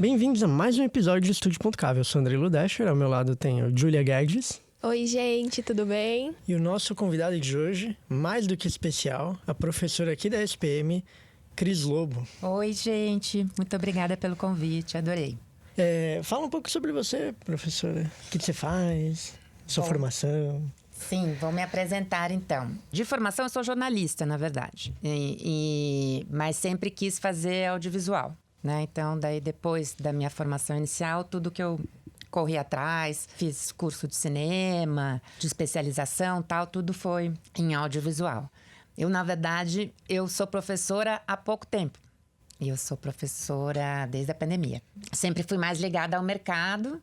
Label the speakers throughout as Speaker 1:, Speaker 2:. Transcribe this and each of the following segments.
Speaker 1: Bem-vindos a mais um episódio do Estúdio.cave. Eu sou Andrei Ludescher, ao meu lado tenho Julia Guedes.
Speaker 2: Oi, gente, tudo bem?
Speaker 1: E o nosso convidado de hoje, mais do que especial, a professora aqui da SPM, Cris Lobo.
Speaker 3: Oi, gente. Muito obrigada pelo convite, adorei.
Speaker 1: Fala um pouco sobre você, professora. O que você faz? Sua formação?
Speaker 3: Sim, vou me apresentar então. De formação, eu sou jornalista, na verdade. Mas sempre quis fazer audiovisual, né? Então, daí depois da minha formação inicial, tudo que eu corri atrás, fiz curso de cinema, de especialização, tal, tudo foi em audiovisual. Eu, na verdade, eu sou professora há pouco tempo. Eu sou professora desde a pandemia. Sempre fui mais ligada ao mercado,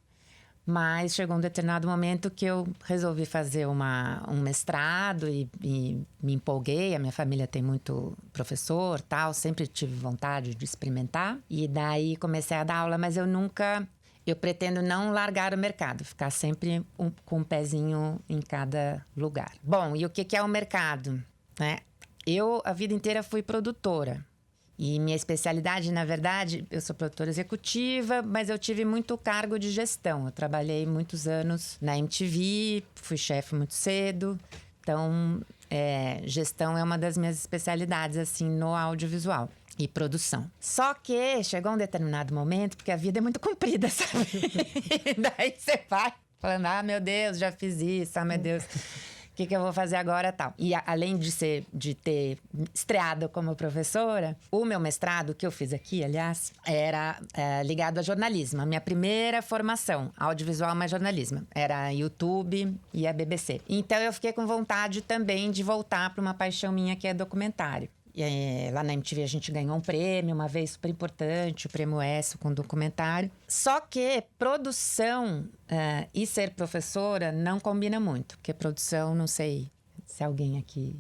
Speaker 3: mas chegou um determinado momento que eu resolvi fazer um mestrado e me empolguei. A minha família tem muito professor, tal, sempre tive vontade de experimentar. E daí comecei a dar aula, mas eu pretendo não largar o mercado, ficar sempre com um pezinho em cada lugar. Bom, e o que é o mercado, né? Eu, a vida inteira, fui produtora. E minha especialidade, na verdade, eu sou produtora executiva, mas eu tive muito cargo de gestão. Eu trabalhei muitos anos na MTV, fui chefe muito cedo. Então, gestão é uma das minhas especialidades, assim, no audiovisual e produção. Só que chegou um determinado momento, porque a vida é muito comprida, sabe? Daí você vai falando, meu Deus, já fiz isso, meu Deus... O que eu vou fazer agora, tal. E além de ter estreado como professora, o meu mestrado, que eu fiz aqui, aliás, era ligado a jornalismo. A minha primeira formação, audiovisual mais jornalismo, era YouTube e a BBC. Então, eu fiquei com vontade também de voltar para uma paixão minha, que é documentário. E lá na MTV a gente ganhou um prêmio, uma vez super importante, o Prêmio ESSO com documentário. Só que produção e ser professora não combina muito. Porque produção, não sei se alguém aqui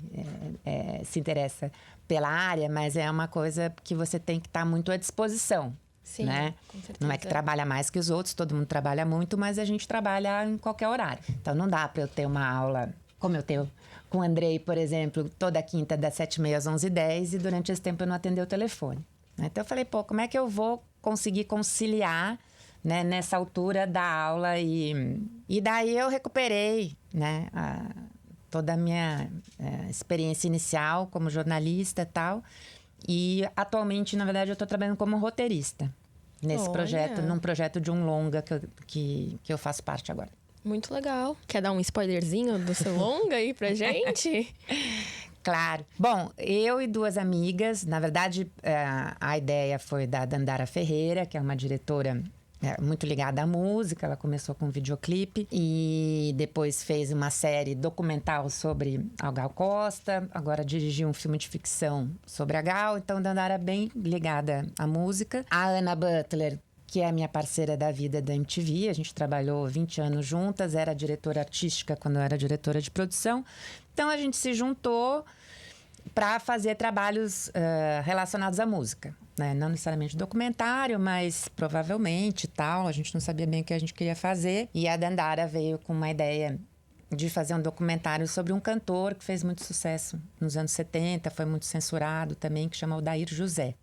Speaker 3: se interessa pela área, mas é uma coisa que você tem que estar muito à disposição.
Speaker 2: Sim,
Speaker 3: né?
Speaker 2: Com certeza.
Speaker 3: Não é que trabalha mais que os outros, todo mundo trabalha muito, mas a gente trabalha em qualquer horário. Então não dá para eu ter uma aula... Como eu tenho com o Andrei, por exemplo, toda quinta das 7h30 às 11h10 e durante esse tempo eu não atendi o telefone. Então eu falei, como é que eu vou conseguir conciliar, né, nessa altura da aula? E daí eu recuperei, né, toda a minha experiência inicial como jornalista e tal. E atualmente, na verdade, eu estou trabalhando como roteirista nesse projeto, num projeto de um longa que eu faço parte agora.
Speaker 2: Muito legal. Quer dar um spoilerzinho do seu longa aí pra gente?
Speaker 3: Claro. Bom, eu e duas amigas, na verdade, a ideia foi da Dandara Ferreira, que é uma diretora muito ligada à música. Ela começou com um videoclipe e depois fez uma série documental sobre a Gal Costa. Agora dirigiu um filme de ficção sobre a Gal. Então, Dandara é bem ligada à música. A Ana Butler, que é a minha parceira da vida da MTV. A gente trabalhou 20 anos juntas, era diretora artística quando eu era diretora de produção. Então, a gente se juntou para fazer trabalhos relacionados à música, né? Não necessariamente documentário, mas provavelmente tal. A gente não sabia bem o que a gente queria fazer. E a Dandara veio com uma ideia de fazer um documentário sobre um cantor que fez muito sucesso nos anos 70, foi muito censurado também, que chama Odair José.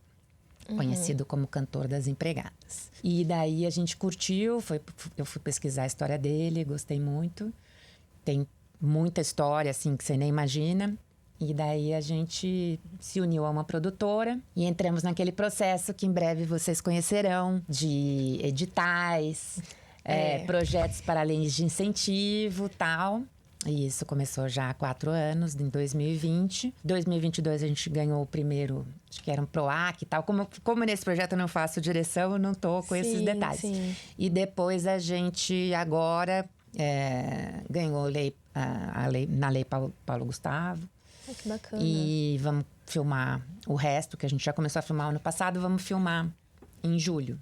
Speaker 3: Conhecido como cantor das empregadas. E daí a gente curtiu, eu fui pesquisar a história dele, gostei muito. Tem muita história, assim, que você nem imagina. E daí a gente se uniu a uma produtora e entramos naquele processo que em breve vocês conhecerão, de editais, projetos para leis de incentivo, tal. E isso começou já há 4 anos, em 2020. Em 2022 a gente ganhou o primeiro, acho que era um PROAC e tal. Como nesse projeto eu não faço direção, eu não tô com esses detalhes.
Speaker 2: Sim.
Speaker 3: E depois a gente agora ganhou na Lei Paulo Gustavo.
Speaker 2: Que bacana.
Speaker 3: E vamos filmar o resto, que a gente já começou a filmar ano passado, vamos filmar em julho.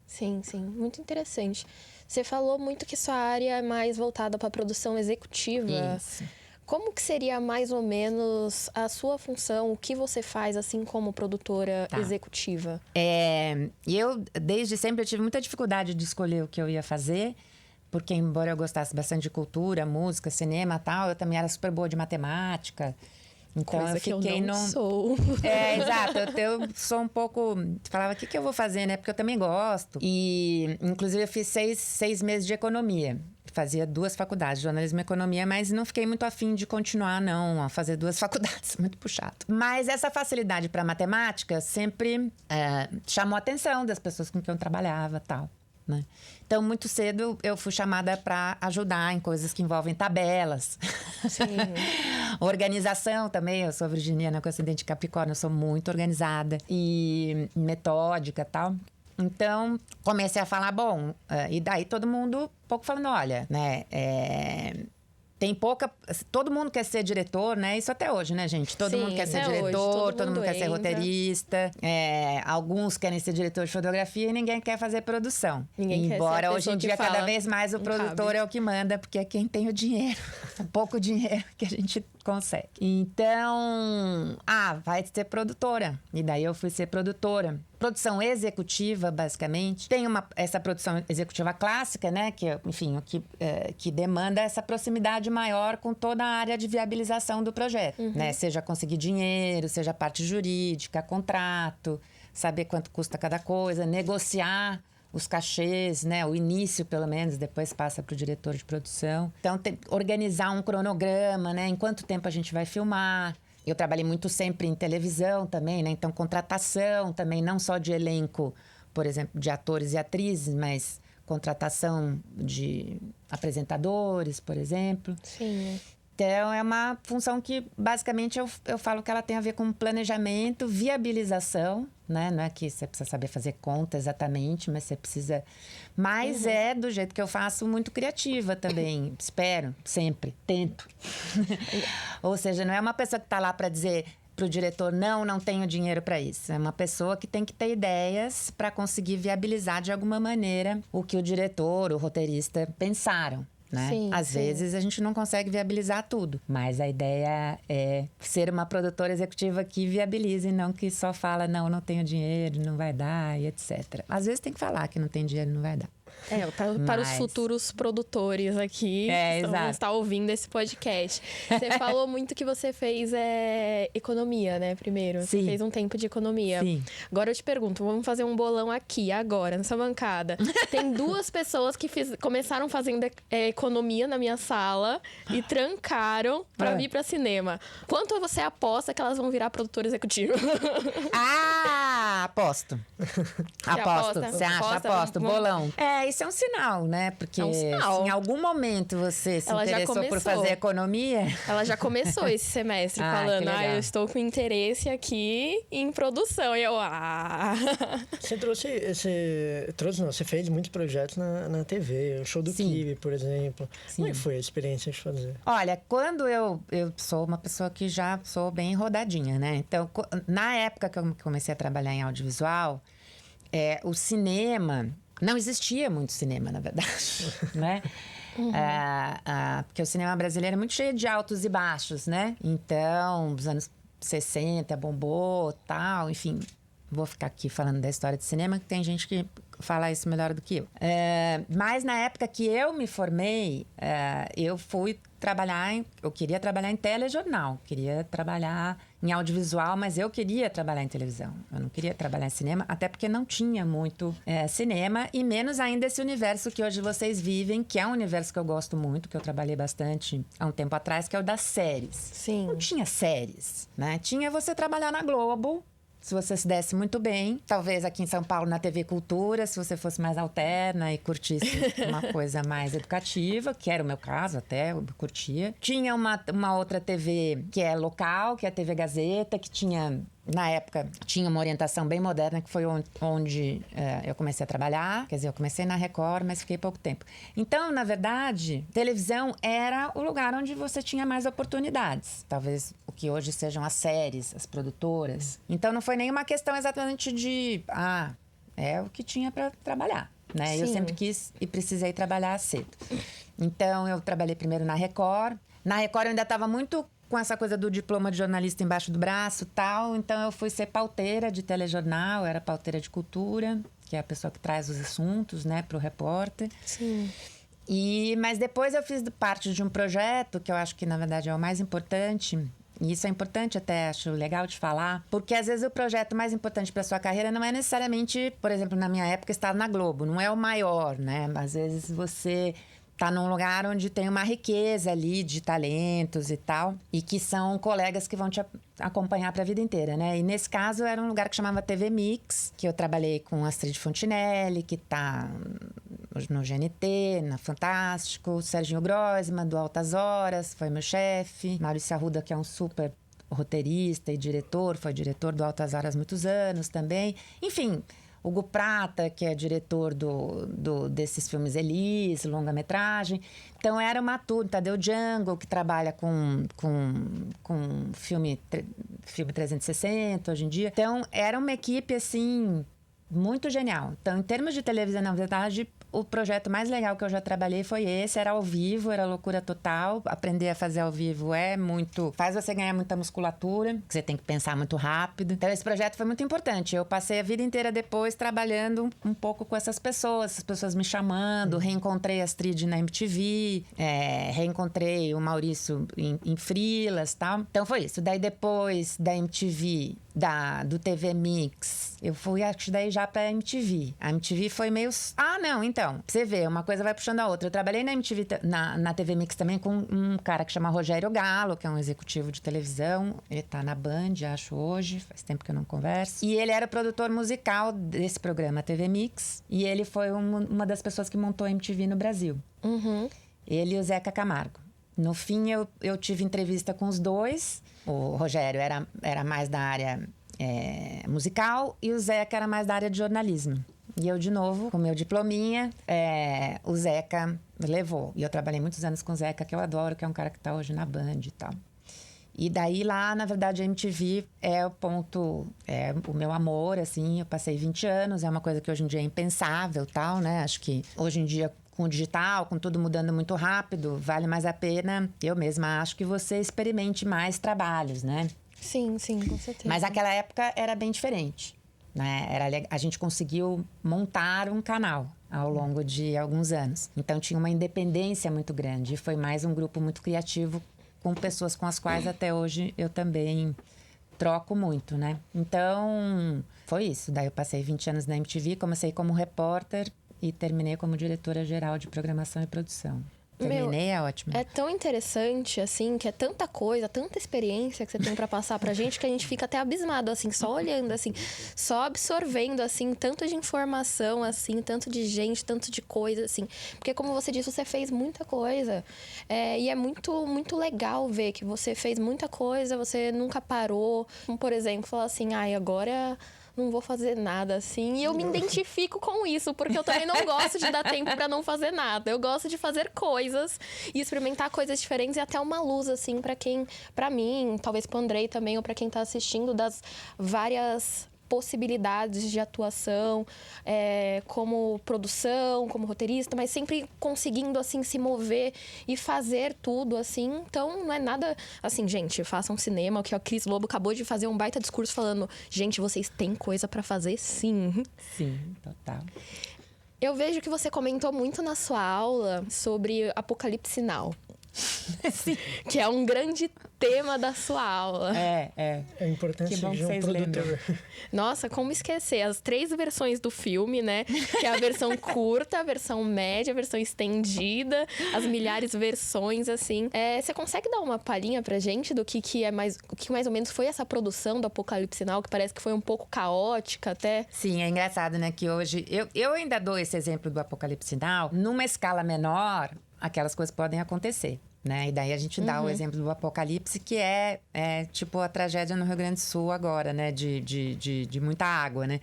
Speaker 2: Sim. Muito interessante. Você falou muito que sua área é mais voltada para a produção executiva.
Speaker 3: Isso.
Speaker 2: Como que seria mais ou menos a sua função? O que você faz assim como produtora executiva?
Speaker 3: Eu, desde sempre, eu tive muita dificuldade de escolher o que eu ia fazer. Porque, embora eu gostasse bastante de cultura, música, cinema e tal, eu também era super boa de matemática. Então
Speaker 2: Coisa
Speaker 3: eu fiquei
Speaker 2: que eu não sou.
Speaker 3: É, exato. Eu sou um pouco... Falava, o que eu vou fazer, né? Porque eu também gosto. E, inclusive, eu fiz 6 meses de economia. Fazia 2 faculdades, jornalismo e economia, mas não fiquei muito afim de continuar, não, a fazer 2 faculdades. Muito puxado. Mas essa facilidade para matemática sempre chamou a atenção das pessoas com quem eu trabalhava e tal. Né? Então, muito cedo, eu fui chamada para ajudar em coisas que envolvem tabelas.
Speaker 2: Sim.
Speaker 3: Organização também. Eu sou virginiana com ascendente de Capricórnio, eu sou muito organizada e metódica e tal. Então, comecei a falar, bom, e daí todo mundo um pouco falando, olha, né, tem pouca... Todo mundo quer ser diretor, né? Isso até hoje, né, gente? Todo mundo quer ser diretor, todo mundo quer ser roteirista. Alguns querem ser diretor de fotografia e ninguém quer fazer produção. Embora hoje em dia, cada vez mais o produtor é o que manda, porque é quem tem o dinheiro. O pouco dinheiro que a gente consegue. Então, vai ser produtora. E daí eu fui ser produtora. Produção executiva, basicamente. Tem essa produção executiva clássica, né? Que, enfim, que demanda essa proximidade maior com toda a área de viabilização do projeto, né? Seja conseguir dinheiro, seja a parte jurídica, contrato, saber quanto custa cada coisa, negociar os cachês, né? O início, pelo menos, depois passa para o diretor de produção. Então, organizar um cronograma, né? Em quanto tempo a gente vai filmar. Eu trabalhei muito sempre em televisão também, né? Então, contratação também, não só de elenco, por exemplo, de atores e atrizes, mas contratação de apresentadores, por exemplo.
Speaker 2: Sim.
Speaker 3: Então, é uma função que, basicamente, eu falo que ela tem a ver com planejamento, viabilização, né? Não é que você precisa saber fazer conta exatamente, mas você precisa... Mas do jeito que eu faço, muito criativa também. Espero, sempre, tento. Ou seja, não é uma pessoa que está lá para dizer para o diretor, não tenho dinheiro para isso. É uma pessoa que tem que ter ideias para conseguir viabilizar de alguma maneira o que o diretor, o roteirista pensaram. Né?
Speaker 2: Sim,
Speaker 3: Às vezes a gente não consegue viabilizar tudo, mas a ideia é ser uma produtora executiva que viabilize, não que só fala, não tenho dinheiro, não vai dar, e etc. Às vezes tem que falar que não tem dinheiro, não vai dar.
Speaker 2: Para os futuros produtores aqui que vão estar ouvindo esse podcast. Você falou muito que você fez economia, né? Primeiro.
Speaker 3: Sim.
Speaker 2: Você fez um tempo de economia.
Speaker 3: Sim.
Speaker 2: Agora eu te pergunto, vamos fazer um bolão aqui, agora, nessa bancada. Tem 2 pessoas que começaram fazendo economia na minha sala e trancaram pra vir pra cinema. Quanto você aposta que elas vão virar produtora executiva?
Speaker 3: Aposto. Aposto. Você acha? Aposto. Bolão. Isso é um sinal, né? Porque se em algum momento você se interessou por fazer economia...
Speaker 2: Ela já começou esse semestre falando, eu estou com interesse aqui em produção. E eu,
Speaker 1: Você fez muitos projetos na TV, o show do Kibe, por exemplo.
Speaker 3: Sim.
Speaker 1: Como é que foi a experiência de fazer?
Speaker 3: Olha, quando eu sou uma pessoa que já sou bem rodadinha, né? Então, na época que eu comecei a trabalhar em audiovisual, o cinema... Não existia muito cinema, na verdade, né? Porque o cinema brasileiro é muito cheio de altos e baixos, né? Então, nos anos 60, bombou, tal, enfim. Vou ficar aqui falando da história de cinema, que tem gente que fala isso melhor do que eu. Mas na época que eu me formei, eu fui eu queria trabalhar em telejornal, queria trabalhar em audiovisual, mas eu queria trabalhar em televisão. Eu não queria trabalhar em cinema, até porque não tinha muito cinema, e menos ainda esse universo que hoje vocês vivem, que é um universo que eu gosto muito, que eu trabalhei bastante há um tempo atrás, que é o das séries.
Speaker 2: Sim.
Speaker 3: Não tinha séries, né? Tinha você trabalhar na Globo, se você se desse muito bem. Talvez aqui em São Paulo, na TV Cultura, se você fosse mais alterna e curtisse uma coisa mais educativa, que era o meu caso até, eu curtia. Tinha uma outra TV que é local, que é a TV Gazeta, que tinha... Na época, tinha uma orientação bem moderna, que foi onde eu comecei a trabalhar. Quer dizer, eu comecei na Record, mas fiquei pouco tempo. Então, na verdade, televisão era o lugar onde você tinha mais oportunidades. Talvez o que hoje sejam as séries, as produtoras. Então, não foi nenhuma questão exatamente de... é o que tinha para trabalhar, né? Eu sempre quis e precisei trabalhar cedo. Então, eu trabalhei primeiro na Record. Na Record, eu ainda estava muito... com essa coisa do diploma de jornalista embaixo do braço e tal. Então, eu fui ser pauteira de telejornal, eu era pauteira de cultura, que é a pessoa que traz os assuntos, né, para o repórter.
Speaker 2: Sim.
Speaker 3: Mas depois eu fiz parte de um projeto, que eu acho que, na verdade, é o mais importante, E isso é importante, até acho legal de falar, porque às vezes o projeto mais importante para sua carreira não é necessariamente, por exemplo, na minha época, estar na Globo, não é o maior, né? Às vezes você tá num lugar onde tem uma riqueza ali de talentos e tal, e que são colegas que vão te acompanhar para a vida inteira, né? E nesse caso era um lugar que chamava TV Mix, que eu trabalhei com Astrid Fontinelli, que tá no GNT, na Fantástico, Serginho Grossman, do Altas Horas, foi meu chefe, Maurício Arruda, que é um super roteirista e diretor, foi diretor do Altas Horas há muitos anos também. Enfim, Hugo Prata, que é diretor desses filmes Elis, longa-metragem. Então, era uma turma. Tadeu Django, que trabalha com filme 360 hoje em dia. Então, era uma equipe, assim, muito genial. Então, em termos de televisão, na verdade, o projeto mais legal que eu já trabalhei foi esse. Era ao vivo, era loucura total. Aprender a fazer ao vivo faz você ganhar muita musculatura, que você tem que pensar muito rápido. Então, esse projeto foi muito importante. Eu passei a vida inteira depois trabalhando um pouco com essas pessoas me chamando. Reencontrei a Astrid na MTV, reencontrei o Maurício em freelas e tal. Então, foi isso. Daí, depois da MTV, do TV Mix, eu fui, acho que daí já pra MTV. A MTV foi meio... Ah, não, então. Você vê, uma coisa vai puxando a outra. Eu trabalhei na MTV, na TV Mix também, com um cara que chama Rogério Galo, que é um executivo de televisão. Ele tá na Band, acho, hoje. Faz tempo que eu não converso. E ele era o produtor musical desse programa, TV Mix. E ele foi uma das pessoas que montou a MTV no Brasil.
Speaker 2: Uhum.
Speaker 3: Ele e o Zeca Camargo. No fim, eu tive entrevista com os dois. O Rogério era mais da área musical e o Zeca era mais da área de jornalismo. E eu, de novo, com meu diplominha, o Zeca levou. E eu trabalhei muitos anos com o Zeca, que eu adoro, que é um cara que tá hoje na Band e tal. E daí lá, na verdade, a MTV é o meu amor, assim. Eu passei 20 anos, é uma coisa que hoje em dia é impensável, tal, né? Acho que hoje em dia, com o digital, com tudo mudando muito rápido, vale mais a pena. Eu mesma acho que você experimente mais trabalhos, né?
Speaker 2: Sim, com certeza.
Speaker 3: Mas naquela época era bem diferente, né? A gente conseguiu montar um canal ao longo de alguns anos. Então, tinha uma independência muito grande. E foi mais um grupo muito criativo, com pessoas com as quais até hoje eu também troco muito, né? Então, foi isso. Daí eu passei 20 anos na MTV, comecei como repórter e terminei como diretora-geral de programação e produção. Terminei, é ótimo.
Speaker 2: É tão interessante, assim, que é tanta coisa, tanta experiência que você tem pra passar pra gente, que a gente fica até abismado, assim, só olhando, assim, só absorvendo, assim, tanto de informação, assim, tanto de gente, tanto de coisa, assim. Porque, como você disse, você fez muita coisa. E é muito, muito legal ver que você fez muita coisa, você nunca parou. Como, por exemplo, falar assim, agora não vou fazer nada, assim. E eu me identifico com isso, porque eu também não gosto de dar tempo pra não fazer nada. Eu gosto de fazer coisas e experimentar coisas diferentes e até uma luz, assim, pra mim, talvez pro Andrei também, ou pra quem tá assistindo, das várias possibilidades de atuação, como produção, como roteirista, mas sempre conseguindo, assim, se mover e fazer tudo, assim. Então, não é nada... Assim, gente, façam cinema, que o Cris Lobo acabou de fazer um baita discurso falando, gente, vocês têm coisa pra fazer, sim.
Speaker 3: Sim, total.
Speaker 2: Eu vejo que você comentou muito na sua aula sobre Apocalipse Now.
Speaker 3: Sim.
Speaker 2: Que é um grande tema da sua aula.
Speaker 1: É a importância de um produtor.
Speaker 2: Nossa, como esquecer? As 3 versões do filme, né? Que é a versão curta, a versão média, a versão estendida, as milhares de versões, assim. Você consegue dar uma palhinha pra gente do que mais ou menos foi essa produção do Apocalipse Now, que parece que foi um pouco caótica até?
Speaker 3: Sim, é engraçado, né? Que hoje... Eu ainda dou esse exemplo do Apocalipse Now. Numa escala menor, aquelas coisas podem acontecer, né? E daí a gente dá o exemplo do Apocalipse, que é tipo a tragédia no Rio Grande do Sul agora, né? De muita água, né?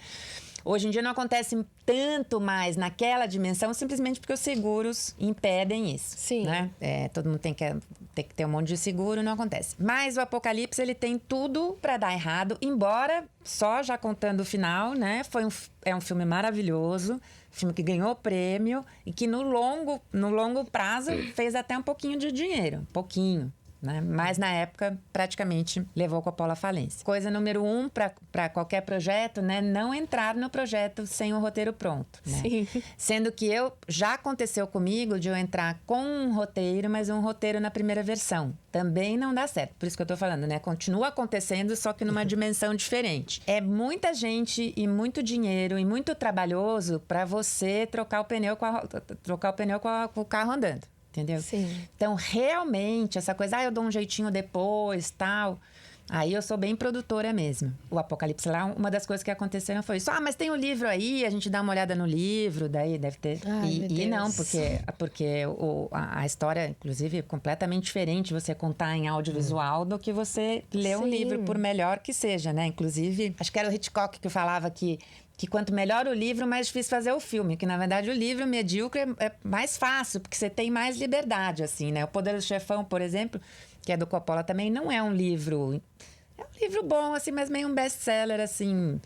Speaker 3: Hoje em dia não acontece tanto mais naquela dimensão, simplesmente porque os seguros impedem isso.
Speaker 2: Sim.
Speaker 3: Né? Todo mundo tem que ter um monte de seguro, não acontece. Mas o Apocalipse, ele tem tudo para dar errado, embora, só já contando o final, né? É um filme maravilhoso, filme que ganhou prêmio e que no longo prazo fez até um pouquinho de dinheiro. Pouquinho. né? Mas na época, praticamente, levou o Coppola à falência. Coisa número 1 para qualquer projeto, né? Não entrar no projeto sem o roteiro pronto, né?
Speaker 2: Sim.
Speaker 3: Sendo que já aconteceu comigo de eu entrar com um roteiro, mas um roteiro na primeira versão. Também não dá certo. Por isso que eu tô falando, né? Continua acontecendo, só que numa dimensão diferente. É muita gente e muito dinheiro e muito trabalhoso para você trocar o pneu com o carro andando. Entendeu?
Speaker 2: Sim.
Speaker 3: Então, realmente, essa coisa, eu dou um jeitinho depois, tal. Aí eu sou bem produtora mesmo. O Apocalipse lá, uma das coisas que aconteceram foi isso. Mas tem o livro aí, a gente dá uma olhada no livro, daí deve ter. E não, porque a história, inclusive, é completamente diferente você contar em audiovisual do que você ler um livro, por melhor que seja, né? Inclusive, acho que era o Hitchcock que falava que quanto melhor o livro, mais difícil fazer o filme. Que, na verdade, o livro medíocre é mais fácil, porque você tem mais liberdade, assim, né? O Poder do Chefão, por exemplo, que é do Coppola também, não é um livro... É um livro bom, assim, mas meio um best-seller, assim,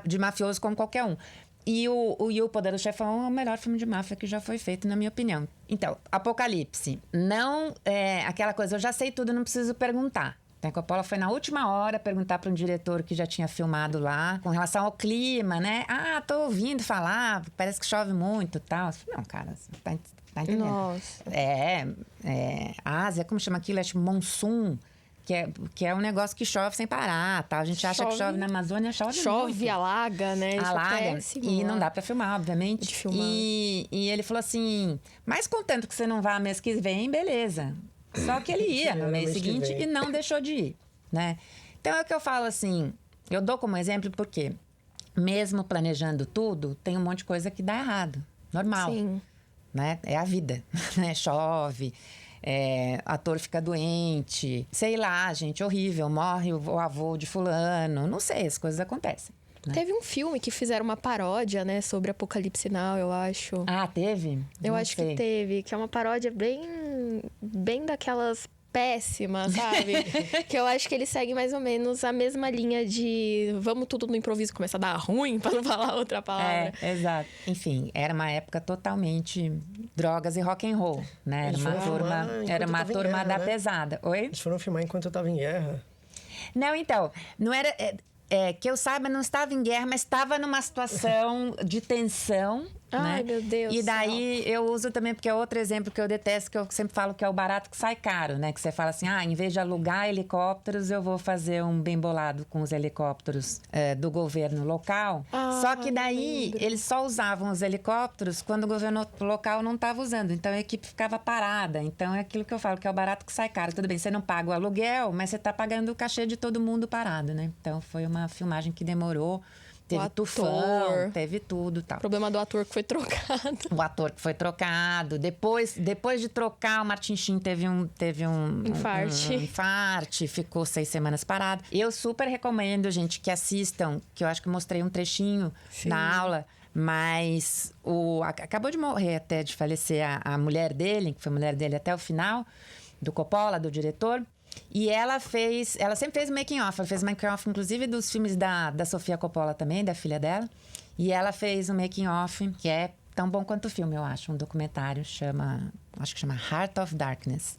Speaker 3: de mafioso como qualquer um. E o Poder do Chefão é o melhor filme de máfia que já foi feito, na minha opinião. Então, Apocalipse. Não é aquela coisa, eu já sei tudo, não preciso perguntar. A Coppola foi na última hora perguntar para um diretor que já tinha filmado lá, com relação ao clima, né? Tô ouvindo falar, parece que chove muito e tal. Não, cara, você tá entendendo?
Speaker 2: Nossa.
Speaker 3: Ásia, como chama aquilo? Acho monsoon, que é um negócio que chove sem parar, tá? A gente acha que chove na Amazônia, chove muito.
Speaker 2: Alaga, né? Isso
Speaker 3: Alaga,
Speaker 2: é péssimo,
Speaker 3: e não dá para filmar, obviamente.
Speaker 2: De filmar.
Speaker 3: E ele falou assim, mas contanto que você não vá mês que vem, beleza. Só que ele ia no mês seguinte e não deixou de ir, né? Então é o que eu falo assim, eu dou como exemplo porque mesmo planejando tudo, tem um monte de coisa que dá errado. Normal.
Speaker 2: Sim.
Speaker 3: Né? É a vida, né? Chove, ator fica doente, sei lá, gente, horrível, morre o avô de fulano, não sei, as coisas acontecem. Né?
Speaker 2: Teve um filme que fizeram uma paródia, né, sobre Apocalipse Now, eu acho.
Speaker 3: Teve?
Speaker 2: Eu acho que teve, que é uma paródia bem daquelas péssimas, sabe? Que eu acho que ele segue mais ou menos a mesma linha de vamos tudo no improviso, começa a dar ruim, pra não falar outra palavra.
Speaker 3: Exato. Enfim, era uma época totalmente drogas e rock and roll, né? Era uma turma da pesada. Oi?
Speaker 1: Eles foram filmar enquanto eu tava em guerra.
Speaker 3: Não, então, não era... que eu saiba, não estava em guerra, mas estava numa situação de tensão.
Speaker 2: Ai,
Speaker 3: né?
Speaker 2: meu Deus.
Speaker 3: E daí eu uso também, porque é outro exemplo que eu detesto, que eu sempre falo que é o barato que sai caro, né? Que você fala assim, em vez de alugar helicópteros, eu vou fazer um bem bolado com os helicópteros do governo local. Só que daí eles só usavam os helicópteros quando o governo local não estava usando. Então a equipe ficava parada. Então é aquilo que eu falo, que é o barato que sai caro. Tudo bem, você não paga o aluguel, mas você está pagando o cachê de todo mundo parado, né? Então foi uma filmagem que demorou. Teve tufão, teve tudo e tal.
Speaker 2: O problema do ator que foi trocado.
Speaker 3: O ator que foi trocado. Depois de trocar, o Martin Sheen teve um infarte, ficou 6 semanas parado. Eu super recomendo, gente, que assistam, que eu acho que eu mostrei um trechinho na aula, mas acabou de morrer até, de falecer a mulher dele, que foi a mulher dele até o final, do Coppola, do diretor. E ela sempre fez making off. Ela fez making off, inclusive, dos filmes da Sofia Coppola também, da filha dela. E ela fez um making off que é tão bom quanto o filme, eu acho. Um documentário, acho que chama Heart of Darkness.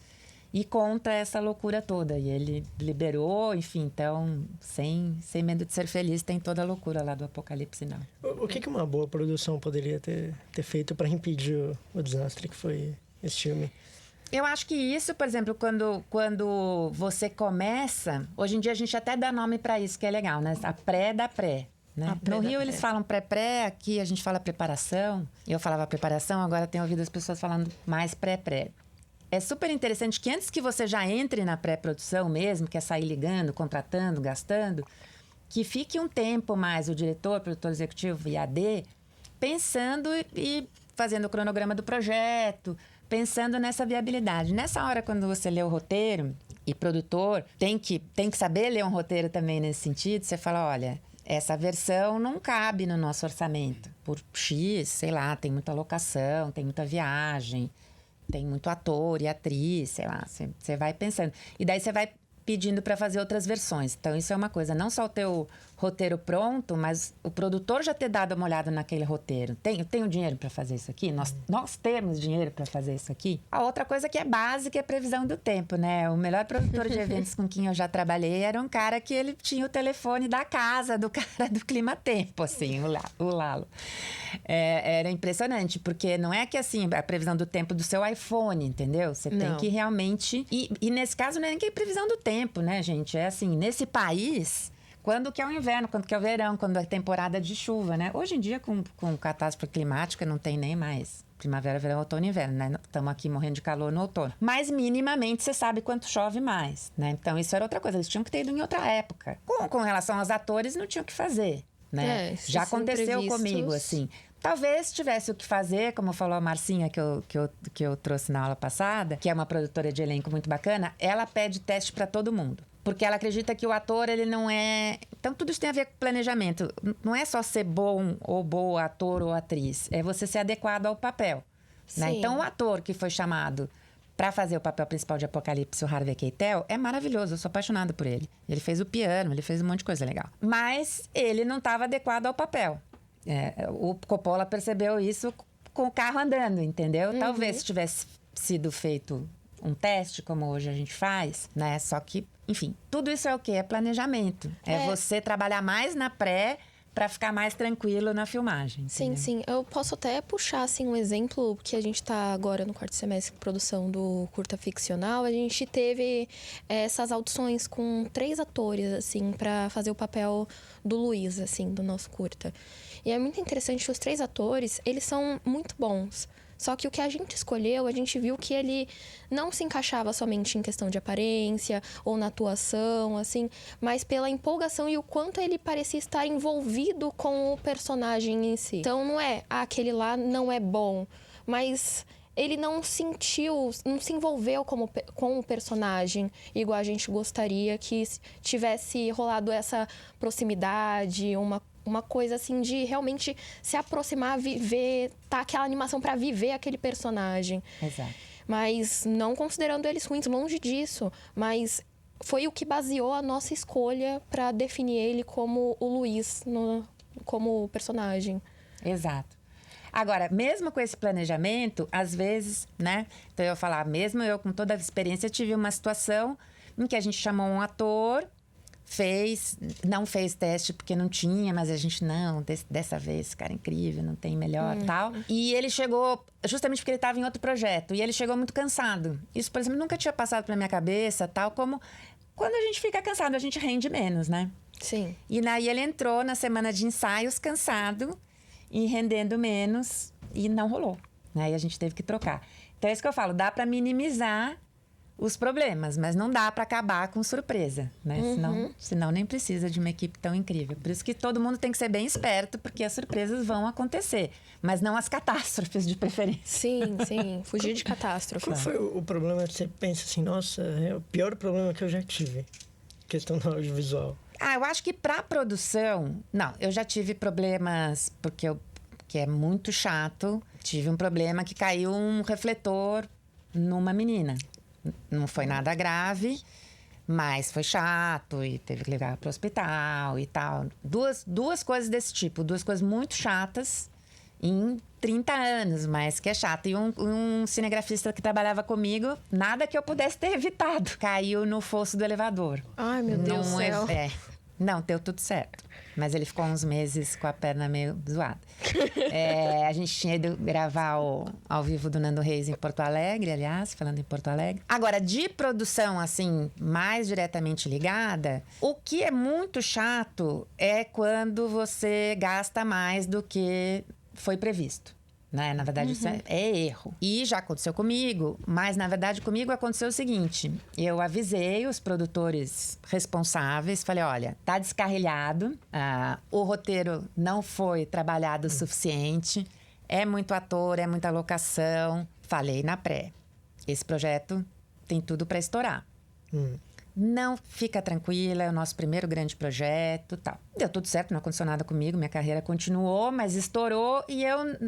Speaker 3: E conta essa loucura toda. E ele liberou, enfim, então, sem medo de ser feliz, tem toda a loucura lá do Apocalipse Now.
Speaker 1: O que uma boa produção poderia ter feito para impedir o desastre que foi esse filme?
Speaker 3: Eu acho que isso, por exemplo, quando você começa... Hoje em dia a gente até dá nome para isso, que é legal, né? A pré da pré. Né? No Rio eles falam pré-pré, aqui a gente fala preparação. Eu falava preparação, agora tenho ouvido as pessoas falando mais pré-pré. É super interessante que antes que você já entre na pré-produção mesmo, que é sair ligando, contratando, gastando, que fique um tempo mais o diretor, produtor executivo e AD, pensando e fazendo o cronograma do projeto, pensando nessa viabilidade. Nessa hora, quando você lê o roteiro, e produtor tem que saber ler um roteiro também nesse sentido, você fala, olha, essa versão não cabe no nosso orçamento. Por X, sei lá, tem muita locação, tem muita viagem, tem muito ator e atriz, sei lá, você vai pensando. E daí você vai pedindo para fazer outras versões. Então, isso é uma coisa. Não só o teu roteiro pronto, mas o produtor já ter dado uma olhada naquele roteiro. Eu tenho dinheiro para fazer isso aqui? Nós temos dinheiro para fazer isso aqui? A outra coisa que é básica é a previsão do tempo, né? O melhor produtor de eventos com quem eu já trabalhei era um cara que ele tinha o telefone da casa do cara do Clima Tempo, assim, o Lalo. Era impressionante, porque não é que, assim, a previsão do tempo do seu iPhone, entendeu? Você tem que realmente... E nesse caso não é nem que a previsão do tempo, né, gente? É assim, nesse país... Quando que é o inverno, quando que é o verão, quando é temporada de chuva, né? Hoje em dia, com catástrofe climática, não tem nem mais primavera, verão, outono e inverno, né? Estamos aqui morrendo de calor no outono. Mas, minimamente, você sabe quanto chove mais, né? Então, isso era outra coisa. Eles tinham que ter ido em outra época. Com relação aos atores, não tinham o que fazer, né? Já aconteceu comigo, assim. Talvez tivesse o que fazer, como falou a Marcinha, que eu trouxe na aula passada, que é uma produtora de elenco muito bacana, ela pede teste para todo mundo. Porque ela acredita que o ator, ele não é... Então, tudo isso tem a ver com planejamento. Não é só ser bom ou boa ator ou atriz. É você ser adequado ao papel. Né? Então, o ator que foi chamado para fazer o papel principal de Apocalipse, o Harvey Keitel, é maravilhoso. Eu sou apaixonada por ele. Ele fez o piano, ele fez um monte de coisa legal. Mas ele não estava adequado ao papel. O Coppola percebeu isso com o carro andando, entendeu? Talvez se tivesse sido feito um teste, como hoje a gente faz, né? Só que, enfim, tudo isso é o quê? É planejamento. É você trabalhar mais na pré para ficar mais tranquilo na filmagem.
Speaker 2: Sim,
Speaker 3: entendeu?
Speaker 2: sim. Eu posso até puxar, assim, um exemplo que a gente tá agora no quarto semestre de produção do curta ficcional. A gente teve essas audições com 3 atores, assim, para fazer o papel do Luiz, assim, do nosso curta. E é muito interessante que os 3 atores, eles são muito bons. Só que o que a gente escolheu, a gente viu que ele não se encaixava somente em questão de aparência ou na atuação, assim, mas pela empolgação e o quanto ele parecia estar envolvido com o personagem em si. Então não é, aquele lá não é bom, mas ele não sentiu, não se envolveu com o personagem igual a gente gostaria que tivesse rolado essa proximidade, uma coisa assim de realmente se aproximar, viver, tá aquela animação para viver aquele personagem.
Speaker 3: Exato.
Speaker 2: Mas não considerando eles ruins, longe disso. Mas foi o que baseou a nossa escolha para definir ele como o Luiz, como personagem.
Speaker 3: Exato. Agora, mesmo com esse planejamento, às vezes, né? Então, eu ia falar, mesmo eu com toda a experiência, tive uma situação em que a gente chamou um ator... não fez teste porque não tinha, mas a gente, dessa vez, esse cara é incrível, não tem melhor e tal. E ele chegou, justamente porque ele estava em outro projeto, e ele chegou muito cansado. Isso, por exemplo, nunca tinha passado pela minha cabeça, tal como quando a gente fica cansado, a gente rende menos, né?
Speaker 2: Sim.
Speaker 3: E daí ele entrou na semana de ensaios cansado e rendendo menos, e não rolou. Aí a gente teve que trocar. Então é isso que eu falo, dá para minimizar os problemas, mas não dá para acabar com surpresa, né? Senão nem precisa de uma equipe tão incrível. Por isso que todo mundo tem que ser bem esperto, porque as surpresas vão acontecer, mas não as catástrofes de preferência.
Speaker 2: Sim, sim. Fugir de catástrofe.
Speaker 1: Qual foi o problema que você pensa assim, nossa, é o pior problema que eu já tive? Questão do audiovisual.
Speaker 3: Eu acho que para produção... Não, eu já tive problemas, que é muito chato. Tive um problema que caiu um refletor numa menina. Não foi nada grave, mas foi chato e teve que levar para o hospital e tal. Duas coisas desse tipo, 2 coisas muito chatas em 30 anos, mas que é chato. E um cinegrafista que trabalhava comigo, nada que eu pudesse ter evitado. Caiu no fosso do elevador.
Speaker 2: Ai, meu Deus do céu.
Speaker 3: Não, deu tudo certo. Mas ele ficou uns meses com a perna meio zoada. A gente tinha ido gravar ao vivo do Nando Reis em Porto Alegre, aliás, falando em Porto Alegre. Agora, de produção, assim, mais diretamente ligada, o que é muito chato é quando você gasta mais do que foi previsto. Né? Na verdade, isso é erro. E já aconteceu comigo, mas na verdade comigo aconteceu o seguinte: eu avisei os produtores responsáveis, falei, olha, tá descarrilhado, o roteiro não foi trabalhado o suficiente, é muito ator, é muita locação. Falei na pré, esse projeto tem tudo para estourar. Não, fica tranquila, é o nosso primeiro grande projeto, tal. Deu tudo certo, não aconteceu nada comigo, minha carreira continuou, mas estourou e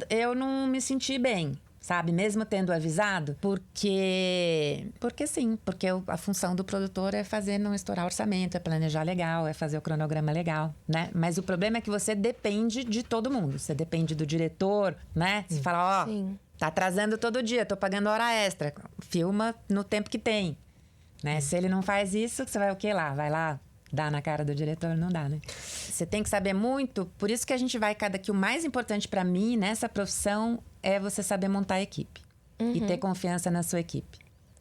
Speaker 3: eu não me senti bem. sabe? Mesmo tendo avisado, porque sim, porque a função do produtor é fazer não estourar orçamento, é planejar legal, é fazer o cronograma legal, né? Mas o problema é que você depende de todo mundo. Você depende do diretor, né? Você fala,
Speaker 2: Sim.
Speaker 3: tá atrasando todo dia, tô pagando hora extra. Filma no tempo que tem, né? Se ele não faz isso, você vai o quê lá? Vai lá dar na cara do diretor? Não dá, né? Você tem que saber muito, por isso que a gente vai que o mais importante para mim nessa profissão é você saber montar a equipe e ter confiança na sua equipe,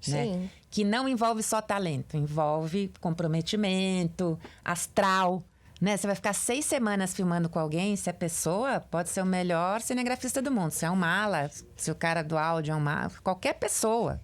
Speaker 3: né?
Speaker 2: Sim.
Speaker 3: Que não envolve só talento, envolve comprometimento, astral, né? Você vai ficar 6 semanas filmando com alguém, se a pessoa pode ser o melhor cinegrafista do mundo, se é um mala, se o cara do áudio é um mala, qualquer pessoa.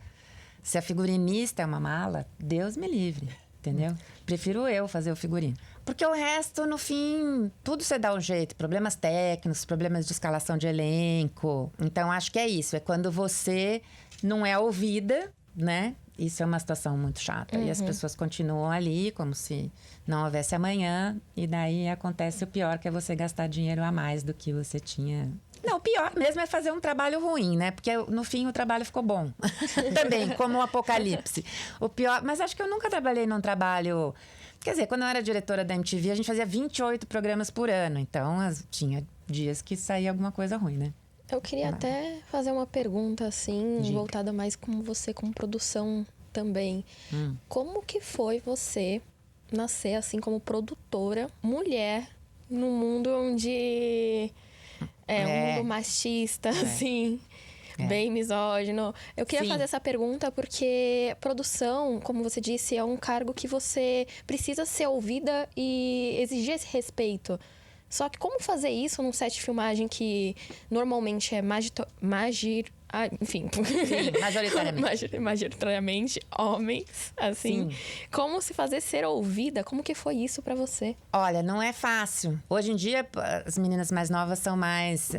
Speaker 3: Se a figurinista é uma mala, Deus me livre, entendeu? Prefiro eu fazer o figurino. Porque o resto, no fim, tudo você dá um jeito. Problemas técnicos, problemas de escalação de elenco. Então, acho que é isso. É quando você não é ouvida, né? Isso é uma situação muito chata. E as pessoas continuam ali como se não houvesse amanhã. E daí acontece o pior, que é você gastar dinheiro a mais do que você tinha. Não, o pior mesmo é fazer um trabalho ruim, né? Porque no fim o trabalho ficou bom. Também, como o Apocalipse. O pior... Mas acho que eu nunca trabalhei num trabalho... Quer dizer, quando eu era diretora da MTV, a gente fazia 28 programas por ano. Então, tinha dias que saía alguma coisa ruim, né?
Speaker 2: Eu queria até fazer uma pergunta, assim,
Speaker 3: Diga.
Speaker 2: voltada mais com você, com produção também. Como que foi você nascer, assim, como produtora, mulher, num mundo onde um mundo machista, assim... Bem misógino. Eu queria
Speaker 3: Sim.
Speaker 2: fazer essa pergunta porque produção, como você disse, é um cargo que você precisa ser ouvida e exigir esse respeito. Só que como fazer isso num set de filmagem que normalmente é enfim.
Speaker 3: Sim,
Speaker 2: majoritariamente homens, assim.
Speaker 3: Sim.
Speaker 2: Como se fazer ser ouvida? Como que foi isso pra você?
Speaker 3: Olha, não é fácil. Hoje em dia, as meninas mais novas são mais...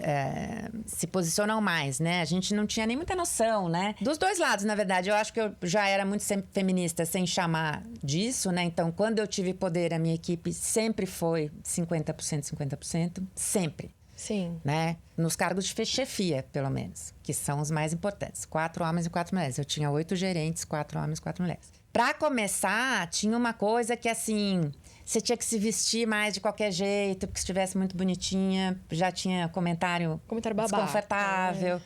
Speaker 3: se posicionam mais, né? A gente não tinha nem muita noção, né? Dos dois lados, na verdade. Eu acho que eu já era muito feminista sem chamar disso, né? Então, quando eu tive poder, a minha equipe sempre foi 50%, 50%. Sempre.
Speaker 2: Sim.
Speaker 3: Né? Nos cargos de chefia, pelo menos, que são os mais importantes. 4 homens e 4 mulheres. Eu tinha 8 gerentes, 4 homens e 4 mulheres. Pra começar, tinha uma coisa que, assim, você tinha que se vestir mais de qualquer jeito, porque se estivesse muito bonitinha, já tinha comentário
Speaker 2: babaca.
Speaker 3: desconfortável.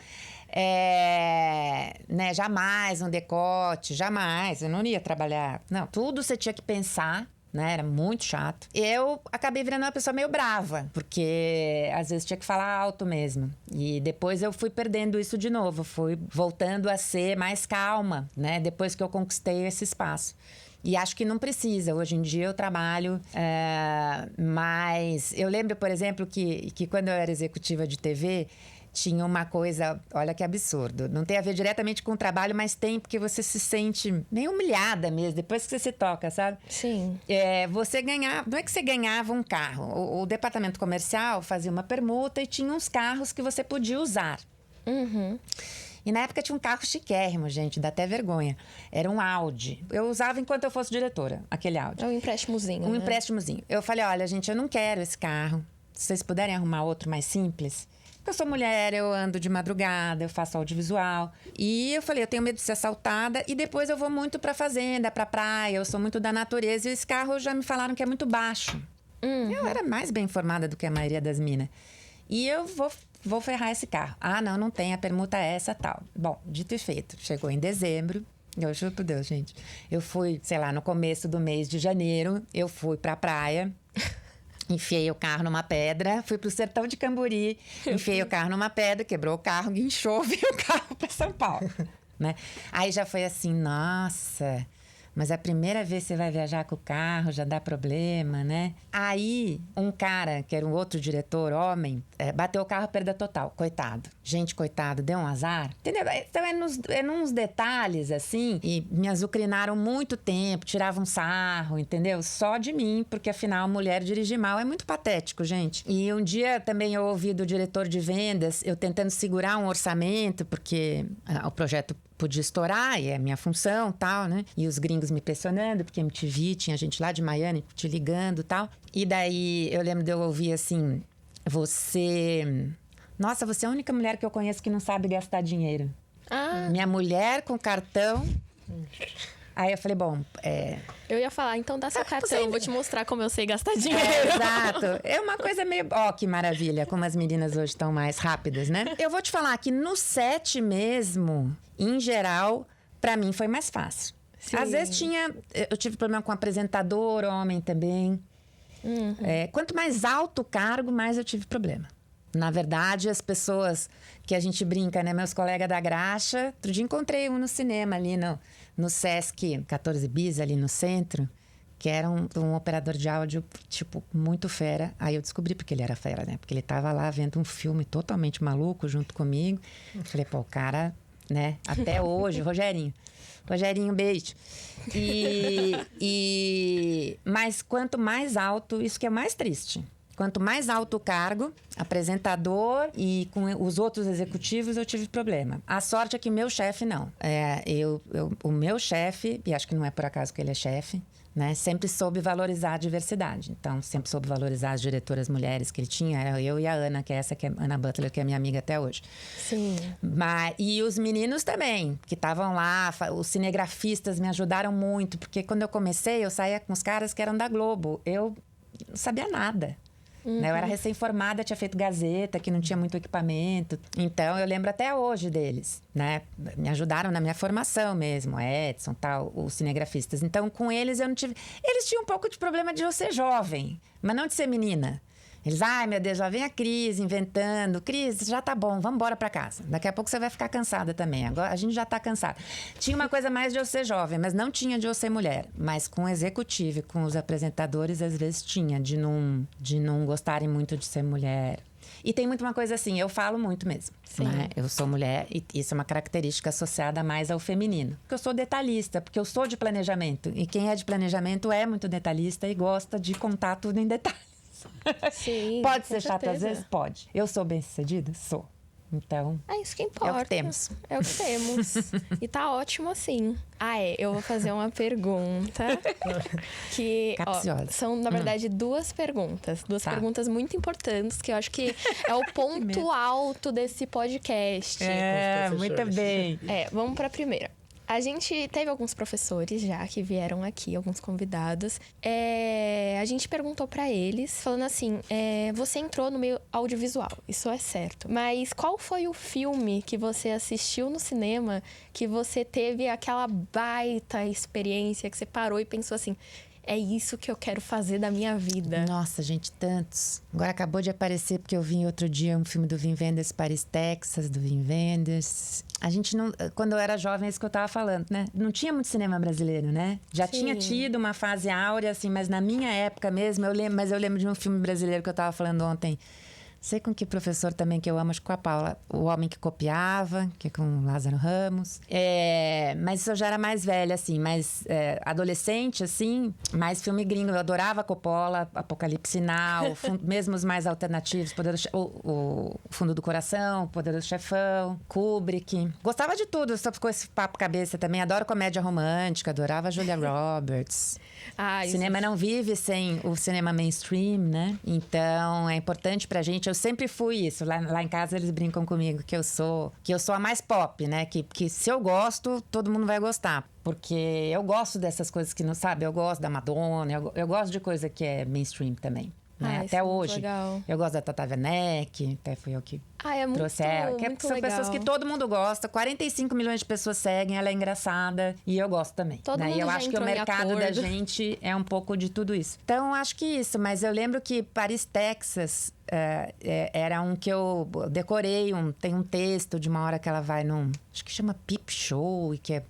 Speaker 3: Né? Jamais um decote, jamais. Eu não ia trabalhar. Não, tudo você tinha que pensar. Né? Era muito chato. Eu acabei virando uma pessoa meio brava, porque às vezes tinha que falar alto mesmo. E depois eu fui perdendo isso de novo, fui voltando a ser mais calma, né? Depois que eu conquistei esse espaço. E acho que não precisa. Hoje em dia eu trabalho, mas eu lembro, por exemplo, que quando eu era executiva de TV, tinha uma coisa, olha que absurdo. Não tem a ver diretamente com o trabalho, mas tem porque você se sente meio humilhada mesmo, depois que você se toca, sabe?
Speaker 2: Sim.
Speaker 3: Você ganhava... Não é que você ganhava um carro. O departamento comercial fazia uma permuta e tinha uns carros que você podia usar. E na época tinha um carro chiquérrimo, gente, dá até vergonha. Era um Audi. Eu usava enquanto eu fosse diretora, aquele Audi.
Speaker 2: É um empréstimozinho,
Speaker 3: Um
Speaker 2: né?
Speaker 3: empréstimozinho. Eu falei, olha, gente, eu não quero esse carro. Se vocês puderem arrumar outro mais simples... Eu sou mulher, eu ando de madrugada, eu faço audiovisual. E eu falei, eu tenho medo de ser assaltada. E depois eu vou muito pra fazenda, pra praia. Eu sou muito da natureza. E esse carro já me falaram que é muito baixo. Eu era mais bem informada do que a maioria das minas. E eu vou ferrar esse carro. Ah, não tem, a permuta é essa, tal. Bom, dito e feito. Chegou em dezembro. Eu juro por Deus, gente. Eu fui, sei lá, no começo do mês de janeiro. Eu fui pra praia. Enfiei o carro numa pedra, fui pro sertão de Camburi, enfiei o carro numa pedra, quebrou o carro, guinchou, veio o carro para São Paulo, né? Aí já foi assim, nossa, mas a primeira vez que você vai viajar com o carro já dá problema, né? Aí, um cara, que era um outro diretor, homem, bateu o carro, perda total, coitado. Gente, coitado, deu um azar. Entendeu? Então, é nos detalhes, assim, e me azucrinaram muito tempo, tiravam sarro, entendeu? Só de mim, porque afinal, mulher dirigir mal é muito patético, gente. E um dia também eu ouvi do diretor de vendas, eu tentando segurar um orçamento, porque o projeto podia estourar, e é a minha função, tal, né? E os gringos me pressionando, porque MTV, tinha gente lá de Miami te ligando, tal. E daí, eu lembro de eu ouvir assim, você Nossa, você é a única mulher que eu conheço que não sabe gastar dinheiro.
Speaker 2: Ah,
Speaker 3: Minha mulher com cartão... Aí eu falei, bom...
Speaker 2: eu ia falar, então dá seu cartão, eu vou te mostrar como eu sei gastar dinheiro.
Speaker 3: Exato. É uma coisa meio... Ó, que maravilha, como as meninas hoje estão mais rápidas, né? Eu vou te falar que no set mesmo, em geral, pra mim foi mais fácil.
Speaker 2: Sim.
Speaker 3: Às vezes eu tive problema com apresentador, homem também. Quanto mais alto o cargo, mais eu tive problema. Na verdade, as pessoas que a gente brinca, né? Meus colegas da graxa. Outro dia encontrei um no cinema ali no Sesc 14 Bis, ali no centro, que era um operador de áudio, tipo, muito fera. Aí eu descobri porque ele era fera, né? Porque ele tava lá vendo um filme totalmente maluco junto comigo. Falei, pô, o cara, né? Até hoje, Rogerinho, beijo. Mas quanto mais alto, isso que é mais triste. Quanto mais alto o cargo, apresentador e com os outros executivos, eu tive problema. A sorte é que meu chefe não. O meu chefe, e acho que não é por acaso que ele é chefe, né? Sempre soube valorizar a diversidade. Então, sempre soube valorizar as diretoras mulheres que ele tinha. Era eu e a Ana, que é Ana Butler, que é minha amiga até hoje.
Speaker 2: Sim.
Speaker 3: E os meninos também, que estavam lá. Os cinegrafistas me ajudaram muito. Porque quando eu comecei, eu saía com os caras que eram da Globo. Eu não sabia nada. Né? Eu era recém-formada, tinha feito Gazeta, que não tinha muito equipamento. Então, eu lembro até hoje deles, né? Me ajudaram na minha formação mesmo, Edson, tal, os cinegrafistas. Então, com eles, eu não tive... Eles tinham um pouco de problema de eu ser jovem, mas não de ser menina. Eles, ai, meu Deus, já vem a Cris inventando. Cris, já tá bom, vamos embora pra casa. Daqui a pouco você vai ficar cansada também. Agora a gente já tá cansada. Tinha uma coisa mais de eu ser jovem, mas não tinha de eu ser mulher. Mas com o executivo e com os apresentadores, às vezes tinha, de não gostarem muito de ser mulher. E tem muito uma coisa assim, eu falo muito mesmo. Né? Eu sou mulher e isso é uma característica associada mais ao feminino. Porque eu sou detalhista, porque eu sou de planejamento. E quem é de planejamento é muito detalhista e gosta de contar tudo em detalhes.
Speaker 2: Sim,
Speaker 3: pode ser
Speaker 2: com
Speaker 3: chato
Speaker 2: certeza.
Speaker 3: às vezes? Pode. Eu sou bem-sucedida? Sou. Então,
Speaker 2: É isso que importa.
Speaker 3: é o que temos.
Speaker 2: É o que temos. E tá ótimo assim. Eu vou fazer uma pergunta que
Speaker 3: Capciosa.
Speaker 2: são, na verdade, duas perguntas. Duas
Speaker 3: Tá.
Speaker 2: perguntas muito importantes, que eu acho que é o ponto alto desse podcast.
Speaker 3: Muito bem.
Speaker 2: Vamos pra primeira. A gente teve alguns professores já que vieram aqui, alguns convidados. A gente perguntou pra eles, falando assim: você entrou no meio audiovisual, isso é certo. Mas qual foi o filme que você assistiu no cinema que você teve aquela baita experiência, que você parou e pensou assim: é isso que eu quero fazer da minha vida?
Speaker 3: Nossa, gente, tantos. Agora acabou de aparecer, porque eu vi outro dia um filme do Wim Wenders, Paris, Texas, do Wim Wenders. A gente não... Quando eu era jovem, é isso que eu tava falando, né? Não tinha muito cinema brasileiro, né? Já
Speaker 2: Sim.
Speaker 3: tinha tido uma fase áurea, assim, mas na minha época mesmo, eu lembro de um filme brasileiro que eu tava falando ontem. Sei com que professor também que eu amo, acho que com a Paula. O Homem que Copiava, que é com o Lázaro Ramos. Mas eu já era mais velha, assim, mais adolescente, assim, mais filme gringo. Eu adorava Coppola, Apocalipse Now, mesmo os mais alternativos, o Fundo do Coração, Poderoso Chefão, Kubrick. Gostava de tudo, só com esse papo cabeça também. Adoro comédia romântica, adorava Julia Roberts. O cinema não vive sem o cinema mainstream, né? Então, é importante pra gente. Eu sempre fui isso. Lá em casa, eles brincam comigo que eu sou a mais pop, né? Que se eu gosto, todo mundo vai gostar. Porque eu gosto dessas coisas que não sabe. Eu gosto da Madonna, eu gosto de coisa que é mainstream também. Né? Até hoje.
Speaker 2: Legal.
Speaker 3: Eu gosto da Tata Werneck, até fui eu que trouxe ela. São pessoas que todo mundo gosta, 45 milhões de pessoas seguem, ela é engraçada e eu gosto também.
Speaker 2: Todo mundo
Speaker 3: E eu
Speaker 2: já
Speaker 3: acho que o
Speaker 2: entrou em
Speaker 3: mercado da
Speaker 2: acordo.
Speaker 3: gente é um pouco de tudo isso. Então, acho que isso. Mas eu lembro que Paris, Texas, era um que eu decorei. Tem um texto de uma hora que ela vai num... Acho que chama Peep Show, e que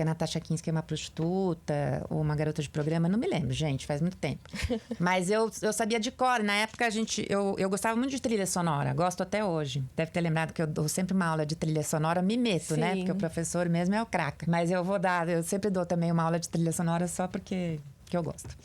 Speaker 3: a Natasha Kinski é uma prostituta ou uma garota de programa. Não me lembro, gente, faz muito tempo. Mas eu sabia de cor. Na época, eu gostava muito de trilha sonora. Gosto até hoje. Deve ter lembrado que eu dou sempre uma aula de trilha sonora. Me meto, né?
Speaker 2: Sim.
Speaker 3: Porque o professor mesmo é o craca. Mas eu sempre dou também uma aula de trilha sonora só porque que eu gosto.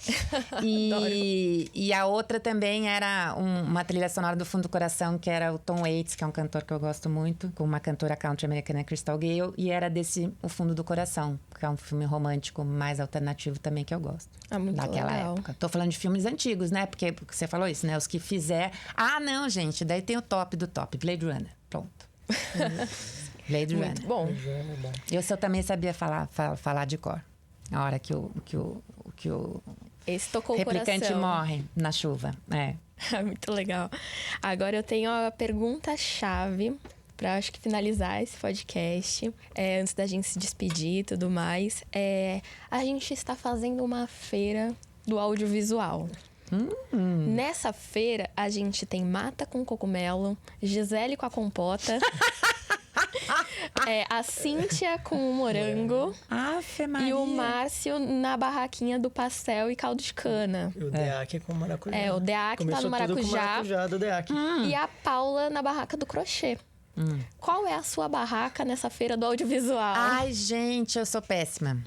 Speaker 3: E a outra também era uma trilha sonora do fundo do coração, que era o Tom Waits, que é um cantor que eu gosto muito, com uma cantora country americana, Crystal Gale, e era desse O Fundo do Coração, que é um filme romântico mais alternativo também que eu gosto.
Speaker 2: Muito
Speaker 3: daquela
Speaker 2: legal.
Speaker 3: época. Tô falando de filmes antigos, né? Porque você falou isso, né? Os que fizer... Ah, não, gente, daí tem o top do top, Blade Runner. Pronto. Blade Runner.
Speaker 2: Muito bom.
Speaker 3: Eu também sabia falar de cor. A hora que o
Speaker 2: Esse tocou o
Speaker 3: replicante
Speaker 2: coração.
Speaker 3: morre na chuva. É.
Speaker 2: Muito legal. Agora eu tenho a pergunta-chave para, acho que, finalizar esse podcast. Antes da gente se despedir e tudo mais. A gente está fazendo uma feira do audiovisual. Nessa feira, a gente tem Mata com cogumelo, Gisele com a compota... a Cíntia com o morango
Speaker 3: Ave Maria.
Speaker 2: e o Márcio na barraquinha do pastel e caldo de cana.
Speaker 1: O DEAC com maracujá.
Speaker 2: O DEAC tá no
Speaker 1: Começou tudo com
Speaker 2: maracujá.
Speaker 1: maracujá do DEAC.
Speaker 2: E a Paula na barraca do crochê. Qual é a sua barraca nessa feira do audiovisual?
Speaker 3: Ai, gente, eu sou péssima.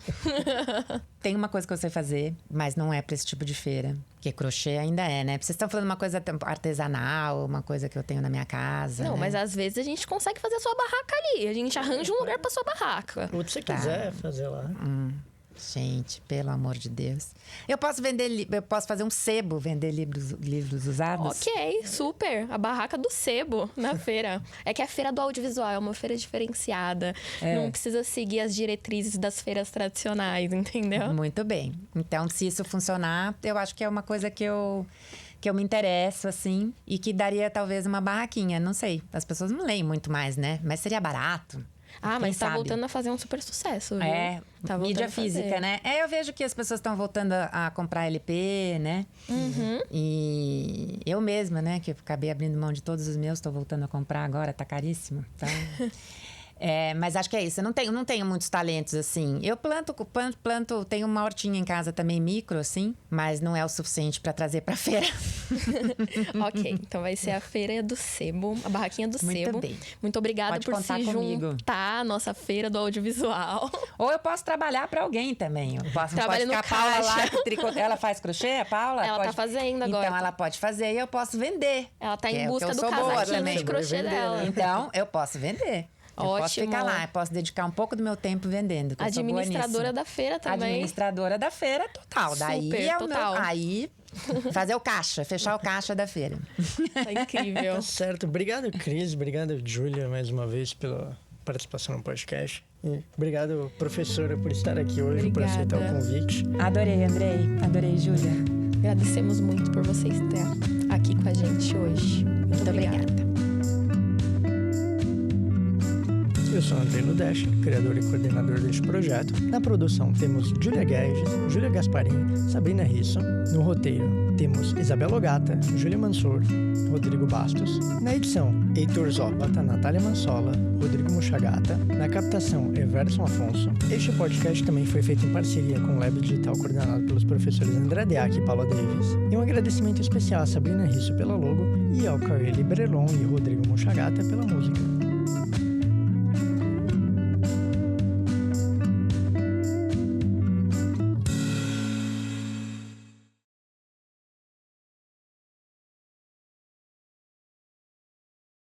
Speaker 3: Tem uma coisa que eu sei fazer, mas não é pra esse tipo de feira. Porque crochê ainda é, né? Vocês estão falando uma coisa artesanal, uma coisa que eu tenho na minha casa.
Speaker 2: Não,
Speaker 3: né?
Speaker 2: mas às vezes a gente consegue fazer a sua barraca ali. A gente arranja um lugar pra sua barraca.
Speaker 1: O que você quiser fazer lá.
Speaker 3: Gente, pelo amor de Deus. Eu posso vender, eu posso fazer um sebo, vender livros usados?
Speaker 2: Ok, super. A barraca do sebo na feira. É que é a feira do audiovisual, é uma feira diferenciada. Não precisa seguir as diretrizes das feiras tradicionais, entendeu?
Speaker 3: Muito bem. Então, se isso funcionar, eu acho que é uma coisa que eu me interesso, assim, e que daria talvez uma barraquinha, não sei. As pessoas não leem muito mais, né? Mas seria barato.
Speaker 2: Mas tá
Speaker 3: sabe?
Speaker 2: voltando a fazer um super sucesso, viu? Tá voltando
Speaker 3: mídia
Speaker 2: a fazer.
Speaker 3: física, né? Eu vejo que as pessoas estão voltando a comprar LP, né? E eu mesma, né? Que acabei abrindo mão de todos os meus, tô voltando a comprar agora, tá caríssimo. Então... mas acho que é isso. Eu não tenho muitos talentos, assim. Eu planto, tenho uma hortinha em casa também, micro, assim, mas não é o suficiente para trazer pra feira.
Speaker 2: Ok, então vai ser a feira do sebo, a barraquinha do
Speaker 3: Muito
Speaker 2: sebo.
Speaker 3: bem.
Speaker 2: Muito obrigada
Speaker 3: Pode
Speaker 2: por
Speaker 3: contar
Speaker 2: se
Speaker 3: comigo.
Speaker 2: juntar à nossa feira do audiovisual.
Speaker 3: Ou eu posso trabalhar para alguém também. Eu posso,
Speaker 2: Trabalha
Speaker 3: pode
Speaker 2: no
Speaker 3: ficar a Paula lá,
Speaker 2: caixa.
Speaker 3: ela faz crochê, a Paula?
Speaker 2: Ela tá
Speaker 3: pode...
Speaker 2: fazendo agora.
Speaker 3: Então ela pode fazer e eu posso vender.
Speaker 2: Ela tá
Speaker 3: Que
Speaker 2: em
Speaker 3: é o
Speaker 2: busca
Speaker 3: que eu
Speaker 2: do
Speaker 3: sou boa
Speaker 2: casaquinho
Speaker 3: também.
Speaker 2: de crochê
Speaker 1: Vender,
Speaker 2: dela.
Speaker 1: né?
Speaker 3: Então, eu posso vender. Eu posso
Speaker 2: Ótimo.
Speaker 3: ficar lá, eu posso dedicar um pouco do meu tempo vendendo. Que eu sou boa
Speaker 2: Administradora
Speaker 3: nisso.
Speaker 2: da feira também.
Speaker 3: Administradora da feira, total. Daí
Speaker 2: Super,
Speaker 3: é o
Speaker 2: total.
Speaker 3: meu. Aí, fazer o caixa, fechar o caixa da feira.
Speaker 2: Tá incrível.
Speaker 1: Tá certo. Obrigado, Cris. Obrigado, Júlia, mais uma vez pela participação no podcast. E obrigado, professora, por estar aqui hoje, por aceitar o
Speaker 2: Obrigada.
Speaker 1: convite.
Speaker 3: Adorei, Andrei. Adorei, Júlia.
Speaker 2: Agradecemos muito por você estar aqui com a gente hoje. Muito obrigada.
Speaker 1: Eu sou Andrei Ludesch, criador e coordenador deste projeto. Na produção temos Júlia Guedes, Júlia Gasparim, Sabrina Risson. No roteiro temos Isabela Ogata, Júlia Mansur, Rodrigo Bastos. Na edição, Heitor Zópata, Natália Mansola, Rodrigo Muchagata. Na captação, Everson Afonso. Este podcast também foi feito em parceria com o Lab Digital, coordenado pelos professores André Deac e Paula Davis. E um agradecimento especial a Sabrina Risso pela logo e ao Cauê Librelon e Rodrigo Muchagata pela música.